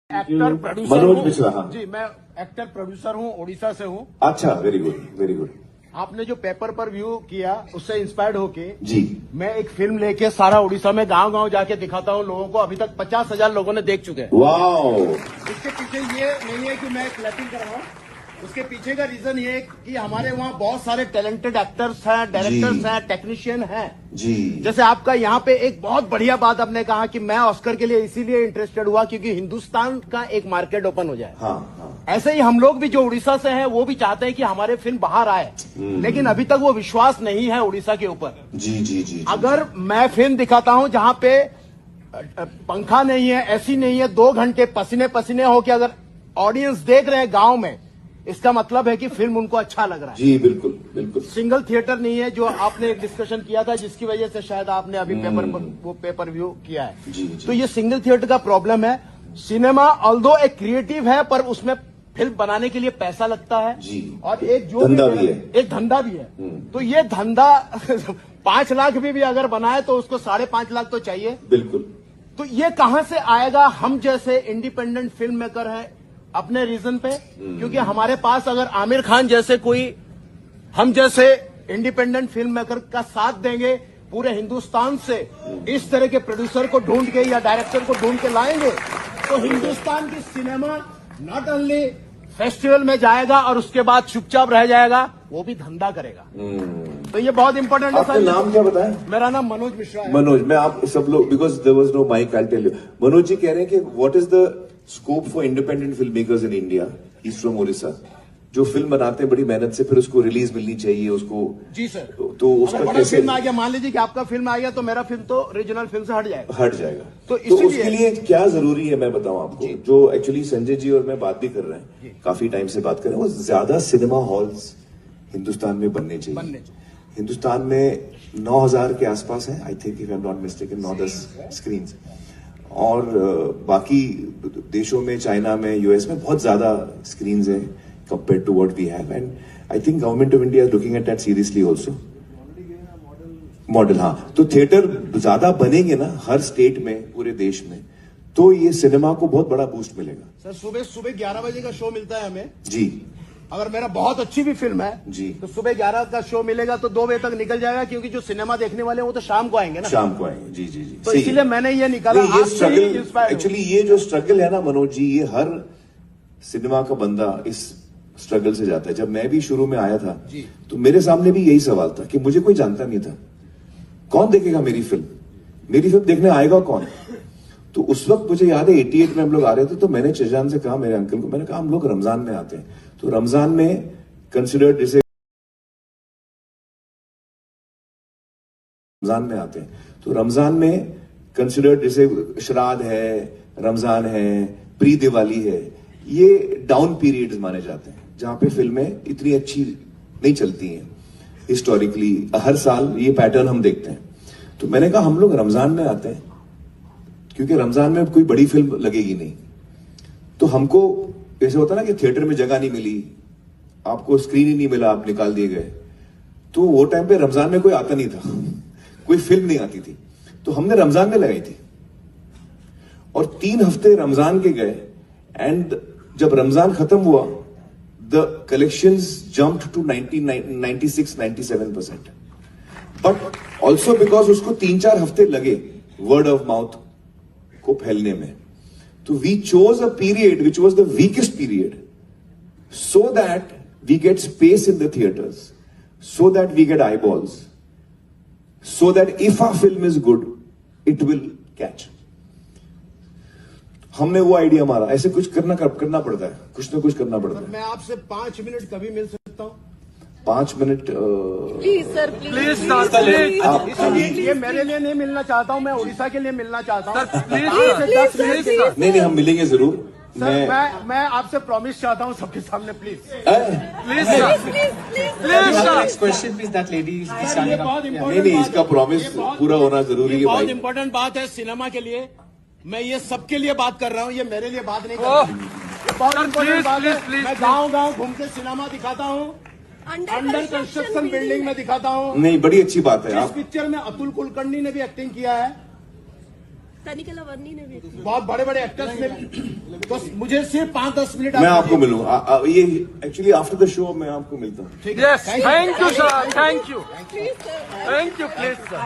Actor producer Manoj Mishra. हाँ जी, मैं actor producer हूँ, उड़ीसा से हूँ। अच्छा, वेरी गुड वेरी गुड। आपने जो पेपर पर व्यू किया उससे इंस्पायर्ड होके जी मैं एक फिल्म लेके सारा उड़ीसा में गांव गांव जाके दिखाता हूँ लोगों को। अभी तक 50,000 लोगों ने देख चुके हैं। वाओ। इसके पीछे ये नहीं है कि मैं क्लैपिंग कर रहा हूँ, उसके पीछे का रीजन ये है कि हमारे वहाँ बहुत सारे टैलेंटेड एक्टर्स हैं, डायरेक्टर्स हैं, टेक्नीशियन हैं जी। जैसे आपका यहाँ पे एक बहुत बढ़िया बात आपने कहा कि मैं ऑस्कर के लिए इसीलिए इंटरेस्टेड हुआ क्योंकि हिंदुस्तान का एक मार्केट ओपन हो जाए। हाँ हाँ। ऐसे ही हम लोग भी जो उड़ीसा से हैं वो भी चाहते हैं कि हमारे फिल्म बाहर आए, लेकिन अभी तक वो विश्वास नहीं है उड़ीसा के ऊपर। जी जी जी। अगर मैं फिल्म दिखाता हूं जहां पे पंखा नहीं है, एसी नहीं है, 2 घंटे पसीने पसीने होके अगर ऑडियंस देख रहे हैं गांव में, इसका मतलब है कि फिल्म उनको अच्छा लग रहा है। जी बिल्कुल बिल्कुल। सिंगल थिएटर नहीं है जो आपने एक डिस्कशन किया था जिसकी वजह से शायद आपने अभी पेपर व्यू किया है। जी, जी। तो ये सिंगल थिएटर का प्रॉब्लम है। सिनेमा ऑल्दो एक क्रिएटिव है पर उसमें फिल्म बनाने के लिए पैसा लगता है जी। और एक जो धंधा भी है, एक धंधा भी है। तो ये धंधा 5 लाख भी अगर बनाए तो उसको 5.5 लाख तो चाहिए। बिल्कुल। तो ये कहां से आएगा? हम जैसे इंडिपेंडेंट फिल्म मेकर हैं अपने रीजन पे, क्योंकि हमारे पास अगर आमिर खान जैसे कोई हम जैसे इंडिपेंडेंट फिल्म मेकर का साथ देंगे, पूरे हिंदुस्तान से इस तरह के प्रोड्यूसर को ढूंढ के या डायरेक्टर को ढूंढ के लाएंगे तो हिंदुस्तान की सिनेमा नॉट ओनली फेस्टिवल में जाएगा और उसके बाद चुपचाप रह जाएगा, वो भी धंधा करेगा। तो ये बहुत इंपॉर्टेंट है। आपका नाम क्या बताएं? मेरा नाम मनोज मिश्रा है। मनोज, मैं आप सब लोग, because there was no mic, I tell you. Manoj ji कह रहे हैं कि what is the scope for independent film makers in India? He is from Orissa. जो फिल्म बनाते हैं बड़ी मेहनत से, फिर उसको रिलीज मिलनी चाहिए उसको। जी सर। तो उसका अगर कैसे फिल्म आ गया, मान लीजिए कि आपका फिल्म आ गया तो मेरा फिल्म तो रीजनल फिल्म से हट जाएगा। तो उसके लिए क्या जरूरी है मैं बताऊं आपको, जो एक्चुअली संजय जी और मैं बात भी कर रहे हैं, काफी टाइम से बात कर रहे हैं, वो ज्यादा सिनेमा हॉल्स हिंदुस्तान में बनने चाहिए। हिंदुस्तान में 9,000 के आसपास है, I think if I am not mistaken, 9-10 screen. और बाकी देशों में, चाइना में, यूएस में बहुत ज्यादा स्क्रीन है compared to what we have, and I think government of India is looking at that seriously also. Model, हाँ। तो थिएटर ज्यादा बनेंगे ना हर स्टेट में, पूरे देश में, तो ये सिनेमा को बहुत बड़ा बूस्ट मिलेगा। सर सुबह 11 बजे का शो मिलता है हमें जी। अगर मेरा बहुत अच्छी भी फिल्म है जी, तो सुबह 11 का शो मिलेगा तो 2 बजे तक निकल जाएगा, क्योंकि जो सिनेमा देखने वाले हैं वो तो शाम को आएंगे ना। शाम को आएंगे। जी जी जी। तो इसीलिए मैंने ये निकाला। ये स्ट्रगल, एक्चुअली ये जो स्ट्रगल है ना मनोज जी, ये हर सिनेमा का बंदा इस स्ट्रगल से जाता है। जब मैं भी शुरू में आया था तो मेरे सामने भी यही सवाल था कि मुझे कोई जानता नहीं था, कौन देखेगा मेरी फिल्म देखने आएगा कौन? तो उस वक्त मुझे याद है 88 में हम लोग आ रहे थे, तो मैंने चजान से कहा, मेरे अंकल को, मैंने कहा हम लोग रमजान में आते हैं, तो रमजान में कंसिडर्ड जैसे रमजान में कंसिडर्ड जैसे श्राद्ध है, रमजान है, प्री दिवाली है, ये डाउन पीरियड्स माने जाते हैं जहां पे फिल्में इतनी अच्छी नहीं चलती हैं। हिस्टोरिकली हर साल ये पैटर्न हम देखते हैं। तो मैंने कहा हम लोग रमजान में आते हैं क्योंकि रमजान में कोई बड़ी फिल्म लगेगी नहीं। तो हमको ऐसे होता ना कि थिएटर में जगह नहीं मिली, आपको स्क्रीन ही नहीं मिला, आप निकाल दिए गए। तो वो टाइम पे रमजान में कोई आता नहीं था, कोई फिल्म नहीं आती थी, तो हमने रमजान में लगाई थी और 3 हफ्ते रमजान के गए। एंड जब रमजान खत्म हुआ, the collections jumped to 96-97%, but also because उसको 3-4 हफ्ते लगे वर्ड ऑफ माउथ को फैलने में। तो we chose a period which was the weakest period, so that we get space in the theatres, so that we get eyeballs, so that if our film is good it will catch. हमने वो idea मारा, ऐसे कुछ करना पड़ता है, कुछ ना कुछ करना पड़ता है। मैं आपसे 5 मिनट कभी मिल सकता हूँ? 5 मिनट प्लीज सर, प्लीज। ये मेरे लिए नहीं मिलना चाहता हूँ, मैं उड़ीसा के लिए मिलना चाहता हूँ। नहीं, हम मिलेंगे जरूर। मैं आपसे प्रॉमिस चाहता हूँ सबके सामने, प्लीज नहीं, इसका प्रॉमिस पूरा होना जरूरी है। बहुत इंपॉर्टेंट बात है सिनेमा के लिए। मैं ये सबके लिए बात कर रहा हूँ, ये मेरे लिए बात नहीं कर रहा हूँ। बहुत इंपॉर्टेंट बात है। मैं गांव घूम के सिनेमा दिखाता हूँ, अंडर कंस्ट्रक्शन बिल्डिंग में दिखाता हूँ। नहीं, बड़ी अच्छी बात है। इस पिक्चर में अतुल कुलकर्णी ने भी एक्टिंग किया है। तनिकला वर्नी ने भी बहुत बड़े बड़े एक्टर्स ने भी। तो मुझे सिर्फ 5-10 मिनट मैं आपको मिलूँ ये एक्चुअली आफ्टर द शो मैं आपको मिलता हूँ ठीक है Yes, thank you, sir. Thank you. Please sir Thank you, please, sir.